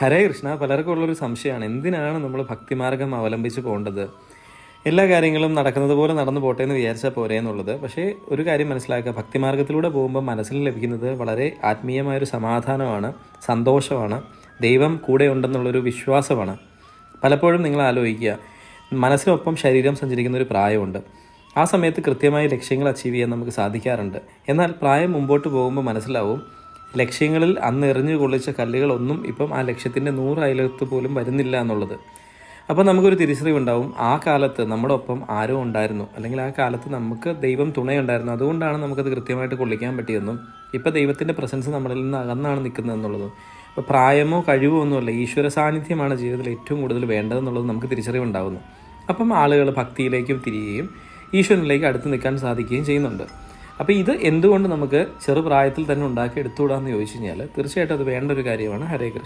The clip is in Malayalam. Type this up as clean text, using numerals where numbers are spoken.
ഹരേ കൃഷ്ണ. പലർക്കും ഉള്ളൊരു സംശയമാണ്, എന്തിനാണ് നമ്മൾ ഭക്തിമാർഗം അവലംബിച്ച് പോകേണ്ടത്? എല്ലാ കാര്യങ്ങളും നടക്കുന്നത് പോലെ നടന്നു പോട്ടെ എന്ന് വിചാരിച്ചാൽ പോരെ എന്നുള്ളത്. പക്ഷേ ഒരു കാര്യം മനസ്സിലാക്കുക, ഭക്തിമാർഗത്തിലൂടെ പോകുമ്പോൾ മനസ്സിൽ ലഭിക്കുന്നത് വളരെ ആത്മീയമായൊരു സമാധാനമാണ്, സന്തോഷമാണ്, ദൈവം കൂടെ ഉണ്ടെന്നുള്ളൊരു വിശ്വാസമാണ്. പലപ്പോഴും നിങ്ങൾ ആലോചിക്കുക, മനസ്സിനൊപ്പം ശരീരം സഞ്ചരിക്കുന്ന ഒരു പ്രായമുണ്ട്. ആ സമയത്ത് കൃത്യമായി ലക്ഷ്യങ്ങൾ അച്ചീവ് ചെയ്യാൻ നമുക്ക് സാധിക്കാറുണ്ട്. എന്നാൽ പ്രായം മുമ്പോട്ട് പോകുമ്പോൾ മനസ്സിലാവും, ലക്ഷ്യങ്ങളിൽ അന്ന് എറിഞ്ഞു കൊള്ളിച്ച കല്ലുകളൊന്നും ഇപ്പം ആ ലക്ഷ്യത്തിൻ്റെ 100 അയലത്ത് പോലും വരുന്നില്ല എന്നുള്ളത്. അപ്പോൾ നമുക്കൊരു തിരിച്ചറിവുണ്ടാവും, ആ കാലത്ത് നമ്മുടെ ഒപ്പം ആരോ ഉണ്ടായിരുന്നു, അല്ലെങ്കിൽ ആ കാലത്ത് നമുക്ക് ദൈവം തുണയുണ്ടായിരുന്നു, അതുകൊണ്ടാണ് നമുക്കത് കൃത്യമായിട്ട് കൊള്ളിക്കാൻ പറ്റിയെന്നും ഇപ്പോൾ ദൈവത്തിൻ്റെ പ്രസൻസ് നമ്മളിൽ നിന്ന് അകന്നാണ് നിൽക്കുന്നതെന്നുള്ളതും. ഇപ്പോൾ പ്രായമോ കഴിവോ ഒന്നുമല്ല, ഈശ്വര സാന്നിധ്യമാണ് ജീവിതത്തിൽ ഏറ്റവും കൂടുതൽ വേണ്ടതെന്നുള്ളത് നമുക്ക് തിരിച്ചറിവുണ്ടാകുന്നു. അപ്പം ആളുകൾ ഭക്തിയിലേക്കും തിരിയുകയും ഈശ്വരനിലേക്ക് അടുത്ത് നിൽക്കാൻ സാധിക്കുകയും ചെയ്യുന്നുണ്ട്. അപ്പോൾ ഇത് എന്തുകൊണ്ട് നമുക്ക് ചെറുപ്രായത്തിൽ തന്നെ ഉണ്ടാക്കി എടുത്തുകൂടാന്ന് ചോദിച്ചു കഴിഞ്ഞാൽ തീർച്ചയായിട്ടും അത് വേണ്ട ഒരു കാര്യമാണ്. ഹരേ കൃഷ്ണ.